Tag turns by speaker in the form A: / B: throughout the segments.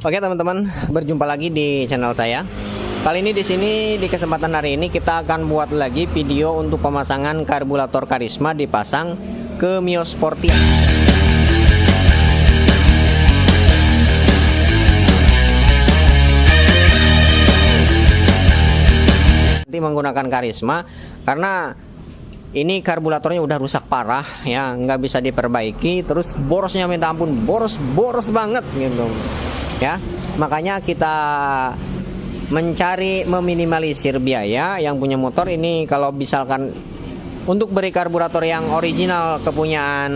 A: Oke teman-teman, berjumpa lagi di channel saya. Kali ini di kesempatan hari ini kita akan buat lagi video untuk pemasangan karburator Karisma dipasang ke Mio Sporty. Nanti menggunakan Karisma karena ini karburatornya udah rusak parah ya, nggak bisa diperbaiki, terus borosnya minta ampun, boros banget gitu ya. Makanya kita mencari meminimalisir biaya. Yang punya motor ini kalau misalkan untuk beri karburator yang original kepunyaan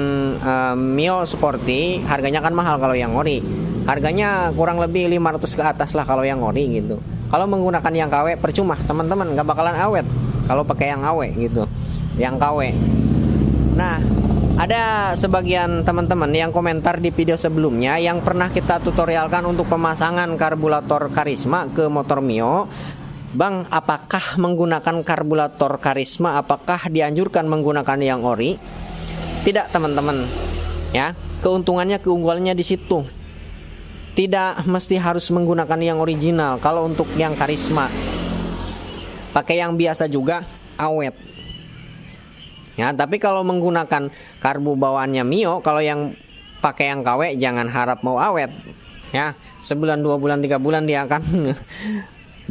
A: Mio Sporty, harganya kan mahal kalau yang ori. Harganya kurang lebih 500 ke atas lah kalau yang ori gitu. Kalau menggunakan yang KW percuma teman-teman, nggak bakalan awet kalau pakai yang AW gitu, yang KW. Nah, ada sebagian teman-teman yang komentar di video sebelumnya yang pernah kita tutorialkan untuk pemasangan karburator Karisma ke motor Mio. Bang, apakah menggunakan karburator Karisma, apakah dianjurkan menggunakan yang ori? Tidak teman-teman ya, keunggulannya di situ. Tidak mesti harus menggunakan yang original. Kalau untuk yang Karisma, pakai yang biasa juga awet ya. Tapi kalau menggunakan karbu bawaannya Mio, kalau yang pakai yang KW jangan harap mau awet ya. Sebulan, 2 bulan, 3 bulan dia akan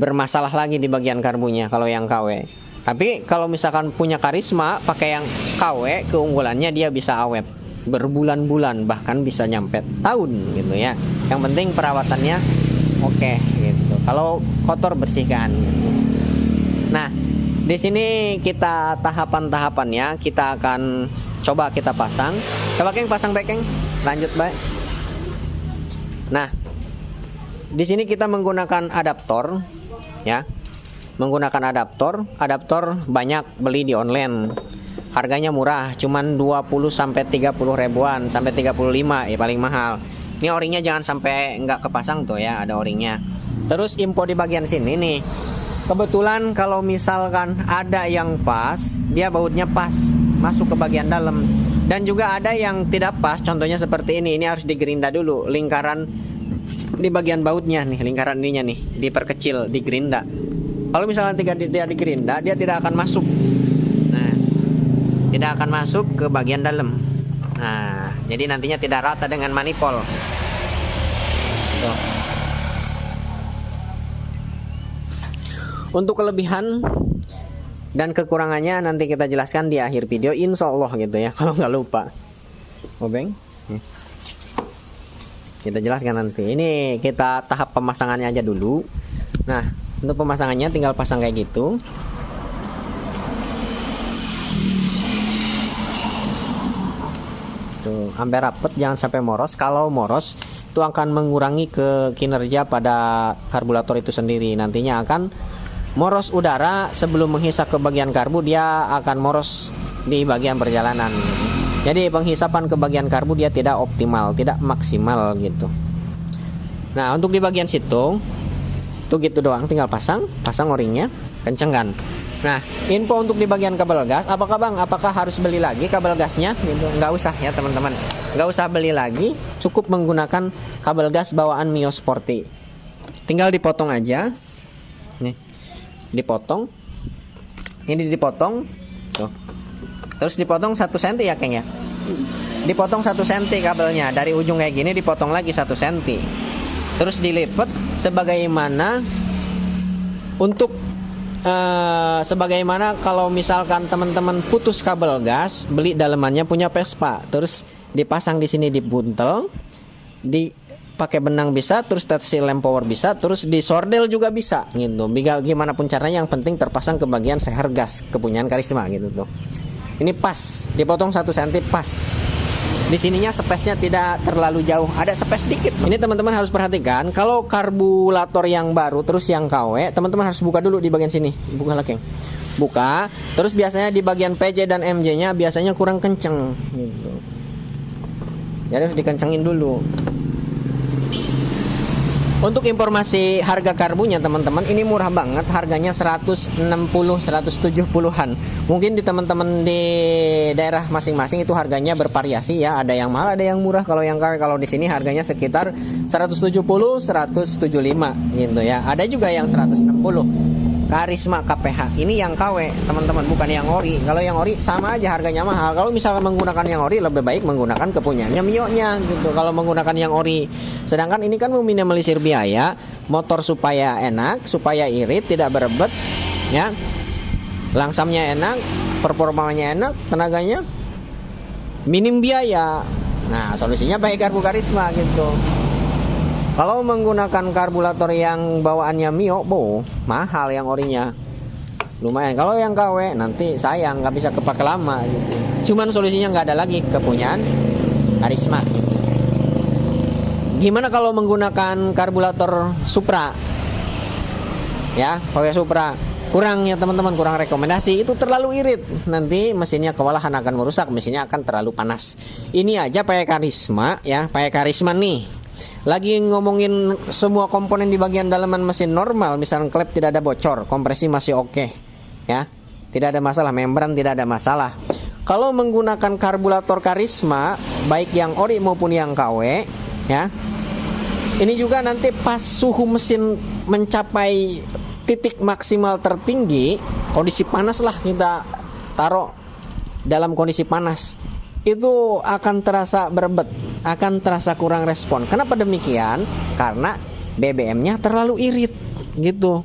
A: bermasalah lagi di bagian karbunya kalau yang KW. Tapi kalau misalkan punya Karisma pakai yang KW, keunggulannya dia bisa awet berbulan-bulan, bahkan bisa nyampe tahun gitu ya. Yang penting perawatannya oke gitu. Kalau kotor bersihkan gitu. Nah, di sini kita tahapan-tahapannya kita akan coba kita pasang. Coba Keng pasang Keng. Lanjut baik. Nah, di sini kita menggunakan adaptor ya. Menggunakan adaptor banyak beli di online. Harganya murah, cuman 20 sampai 30 ribuan, sampai 35 ya paling mahal. Ini orinya jangan sampai nggak kepasang tuh ya, ada orinya. Terus info di bagian sini nih. Kebetulan kalau misalkan ada yang pas, dia bautnya pas masuk ke bagian dalam. Dan juga ada yang tidak pas, contohnya seperti ini harus digerinda dulu. Lingkaran di bagian bautnya nih, lingkaran ininya nih, diperkecil, digerinda. Kalau misalkan dia digerinda, dia tidak akan masuk. Nah, tidak akan masuk ke bagian dalam. Nah, jadi nantinya tidak rata dengan manifold. Tuh. Untuk kelebihan dan kekurangannya nanti kita jelaskan di akhir video, insya Allah gitu ya, kalau nggak lupa. Obeng, kita jelaskan nanti. Ini kita tahap pemasangannya aja dulu. Nah, untuk pemasangannya tinggal pasang kayak gitu. Tuh, sampai rapet, jangan sampai moros. Kalau moros itu akan mengurangi ke kinerja pada karburator itu sendiri. Nantinya akan moros udara sebelum menghisap ke bagian karbu, dia akan moros di bagian perjalanan. Jadi penghisapan ke bagian karbu dia tidak optimal, tidak maksimal gitu. Nah, untuk di bagian situ tuh gitu doang, tinggal pasang orinya, kencengkan. Nah, info untuk di bagian kabel gas, apakah harus beli lagi kabel gasnya gitu? Nggak usah ya teman-teman, nggak usah beli lagi, cukup menggunakan kabel gas bawaan Mio Sporty. Tinggal dipotong aja nih, dipotong, ini dipotong tuh. Terus dipotong 1 cm ya Keng ya, dipotong 1 cm kabelnya, dari ujung kayak gini dipotong lagi 1 cm. Terus dilipat sebagaimana untuk sebagaimana kalau misalkan teman-teman putus kabel gas, beli dalemannya punya Vespa, terus dipasang di sini, dibuntel, dipakai benang bisa, terus tensi lem power bisa, terus disordel juga bisa gitu. Gimana pun caranya, yang penting terpasang ke bagian seher gas kepunyaan Karisma gitu tuh. Ini pas, dipotong 1 cm pas. Di sininya space-nya tidak terlalu jauh, ada space sedikit. Ini teman-teman harus perhatikan, kalau karburator yang baru terus yang KW, teman-teman harus buka dulu di bagian sini. Buka lagi. Buka, terus biasanya di bagian PJ dan MJ-nya biasanya kurang kenceng gitu. Jadi harus dikencengin dulu. Untuk informasi harga karbunya teman-teman, ini murah banget, harganya 160 170-an. Mungkin di teman-teman di daerah masing-masing itu harganya bervariasi ya, ada yang mahal, ada yang murah. Kalau yang kalau di sini harganya sekitar 170 175 gitu ya. Ada juga yang 160. Karisma KPH ini yang KW teman-teman, bukan yang ori. Kalau yang ori sama aja harganya mahal. Kalau misalkan menggunakan yang ori, lebih baik menggunakan kepunyanya Mio-nya gitu. Kalau menggunakan yang ori, sedangkan ini kan meminimalisir biaya motor supaya enak, supaya irit, tidak berebet ya. Langsamnya enak, performanya enak, tenaganya minim biaya. Nah, solusinya pakai karbu Karisma gitu. Kalau menggunakan karburator yang bawaannya Mio, mahal yang orinya. Lumayan. Kalau yang KW nanti sayang, nggak bisa kepake lama gitu. Cuman solusinya nggak ada lagi, kepunyaan Karisma. Gimana kalau menggunakan karburator Supra? Ya, pakai Supra. Kurang ya teman-teman, kurang rekomendasi. Itu terlalu irit. Nanti mesinnya kewalahan, akan merusak, mesinnya akan terlalu panas. Ini aja pakai Karisma ya, pakai Karisma nih. Lagi ngomongin semua komponen di bagian dalaman mesin normal, misalnya klep tidak ada bocor, kompresi masih oke ya, tidak ada masalah, membran tidak ada masalah. Kalau menggunakan karburator Karisma, baik yang ori maupun yang KW ya, ini juga nanti pas suhu mesin mencapai titik maksimal tertinggi, kondisi panas lah, kita taruh dalam kondisi panas, itu akan terasa berebet, akan terasa kurang respon. Kenapa demikian? Karena BBM-nya terlalu irit gitu.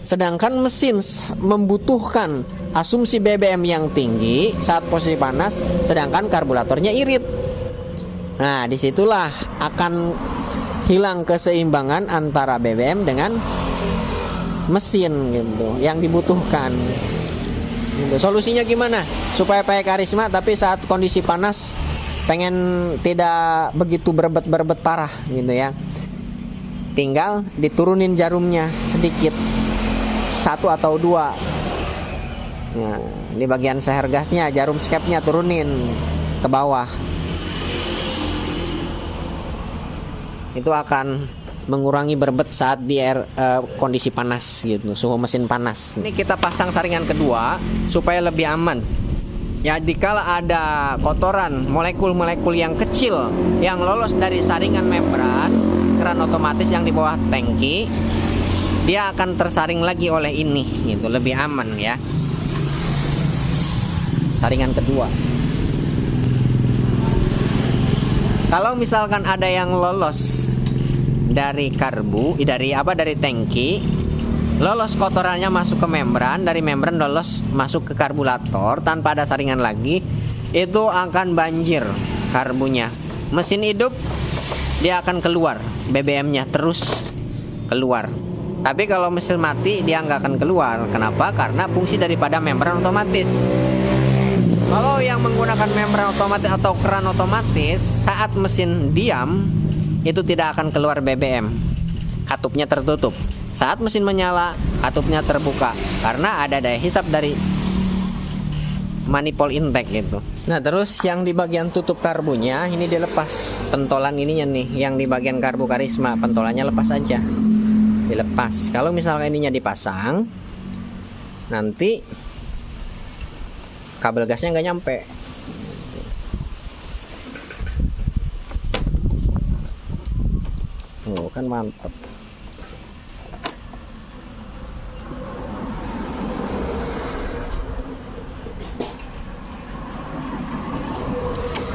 A: Sedangkan mesin membutuhkan asumsi BBM yang tinggi saat posisi panas, sedangkan karburatornya irit. Nah, disitulah akan hilang keseimbangan antara BBM dengan mesin gitu yang dibutuhkan. Solusinya gimana supaya pakai Karisma tapi saat kondisi panas pengen tidak begitu berebet parah gitu ya? Tinggal diturunin jarumnya sedikit, 1 atau 2. Nah, di bagian seher gasnya, jarum skepnya turunin ke bawah. Itu akan mengurangi berebet saat di kondisi panas gitu, suhu mesin panas. Ini kita pasang saringan kedua supaya lebih aman. Ya, dikala ada kotoran, molekul-molekul yang kecil yang lolos dari saringan membran keran otomatis yang di bawah tangki, dia akan tersaring lagi oleh ini gitu, lebih aman ya. Saringan kedua. Kalau misalkan ada yang lolos dari karbu, dari tangki, lolos kotorannya masuk ke membran, dari membran lolos masuk ke karburator tanpa ada saringan lagi, itu akan banjir karbunya. Mesin hidup, dia akan keluar, BBM-nya terus keluar. Tapi kalau mesin mati, dia nggak akan keluar. Kenapa? Karena fungsi daripada membran otomatis. Kalau yang menggunakan membran otomatis atau keran otomatis, saat mesin diam, itu tidak akan keluar BBM, katupnya tertutup. Saat mesin menyala, katupnya terbuka karena ada daya hisap dari manifold intake gitu. Nah, terus yang di bagian tutup karbunya ini dilepas, pentolan ininya nih, yang di bagian karbu Karisma pentolannya lepas aja, dilepas. Kalau misalnya ininya dipasang, nanti kabel gasnya nggak nyampe. Oh, kan mantap.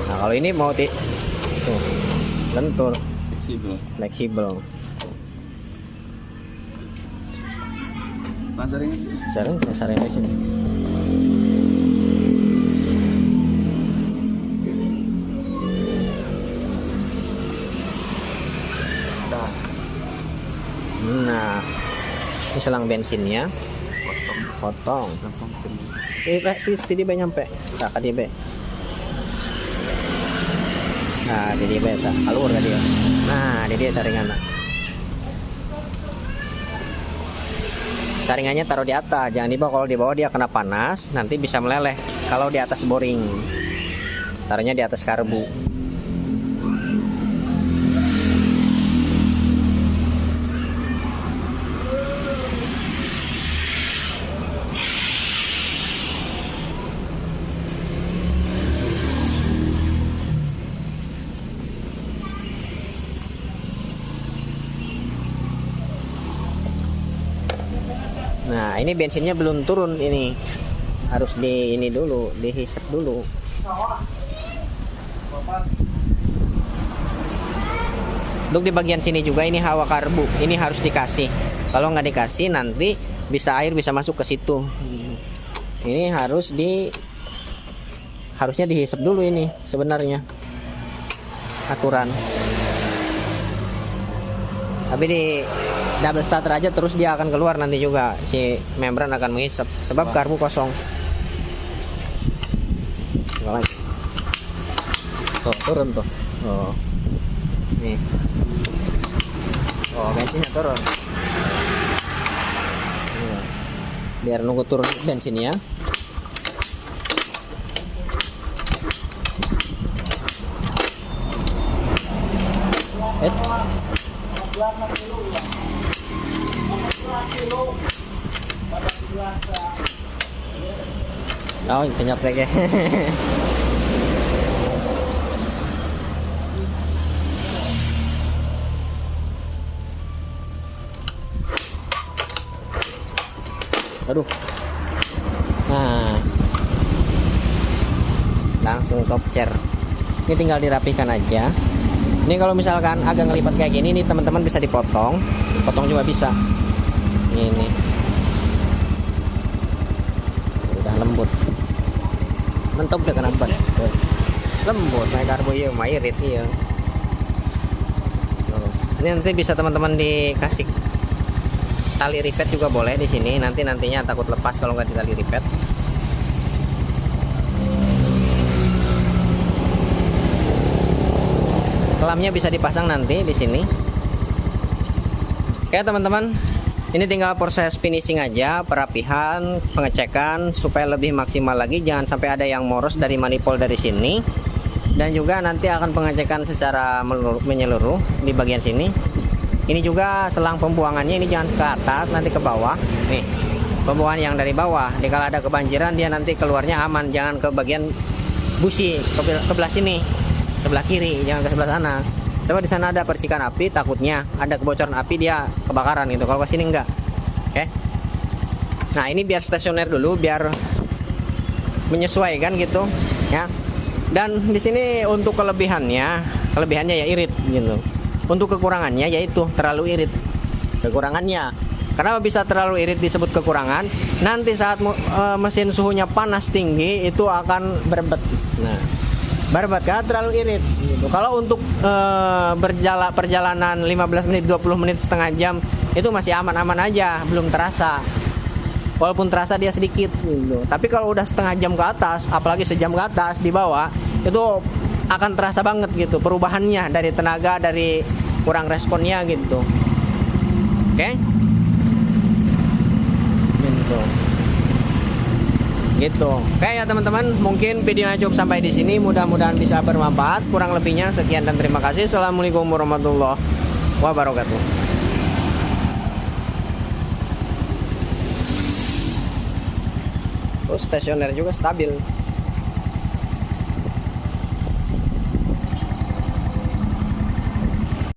A: Nah, kalau ini mau tuh lentur, fleksibel. Saring di sini. Nah, ini selang bensinnya, potong. Tadi be nyampe, tak tadi be. Nah, tadi be tak keluar tadi ya. Nah, dia saringan. Saringannya taruh di atas, jangan di bawah. Kalau di bawah dia kena panas, nanti bisa meleleh. Kalau di atas boring, taruhnya di atas karbu. Nah, ini bensinnya belum turun ini. Harus ini dulu, dihisap dulu. Untuk di bagian sini juga ini hawa karbu. Ini harus dikasih. Kalau nggak dikasih nanti air bisa masuk ke situ. Ini harusnya dihisap dulu ini sebenarnya. Aturan. Tapi di double starter aja terus dia akan keluar nanti juga, si membran akan menghisap sebab karbu kosong. Tuh, turun tuh. Oh. Nih. Oh, bensinnya turun. Biar nunggu turun bensinnya. Oh, penyeprek ya. Aduh. Nah. Langsung top chair. Ini tinggal dirapihkan aja. Ini kalau misalkan agak ngelipat kayak gini nih teman-teman bisa dipotong. Potong juga bisa. Ini. Udah lembut. Mentok udah kenapa? Lembut, naik karbo ya, irit ya. Ini nanti bisa teman-teman dikasih tali rivet juga boleh di sini. Nantinya takut lepas kalau nggak di tali rivet. Kelamnya bisa dipasang nanti di sini. Oke teman-teman, ini tinggal proses finishing aja, perapihan, pengecekan supaya lebih maksimal lagi. Jangan sampai ada yang moros dari manifold dari sini. Dan juga nanti akan pengecekan secara menyeluruh di bagian sini. Ini juga selang pembuangannya ini jangan ke atas, nanti ke bawah. Nih, pembuangan yang dari bawah. Jadi kalau ada kebanjiran dia nanti keluarnya aman. Jangan ke bagian busi, ke sebelah sini, sebelah kiri, jangan ke sebelah sana. Sebab di sana ada percikan api, takutnya ada kebocoran api dia kebakaran gitu. Kalau ke sini enggak. Oke. Nah, ini biar stasioner dulu, biar menyesuaikan gitu, ya. Dan di sini untuk kelebihannya ya irit gitu. Untuk kekurangannya yaitu terlalu irit. Kekurangannya, kenapa bisa terlalu irit disebut kekurangan? Nanti saat mesin suhunya panas tinggi itu akan berbet. Nah, berbet karena terlalu irit. Gitu. Kalau untuk perjalanan 15 menit, 20 menit, setengah jam itu masih aman-aman aja, belum terasa. Walaupun terasa dia sedikit. Gitu. Tapi kalau udah setengah jam ke atas, apalagi sejam ke atas di bawah, itu akan terasa banget gitu perubahannya dari tenaga, dari kurang responnya gitu. Oke? Gitu. Oke ya teman-teman, mungkin videonya cukup sampai di sini. Mudah-mudahan bisa bermanfaat. Kurang lebihnya sekian dan terima kasih. Assalamualaikum warahmatullahi wabarakatuh. Oh, stasioner juga stabil.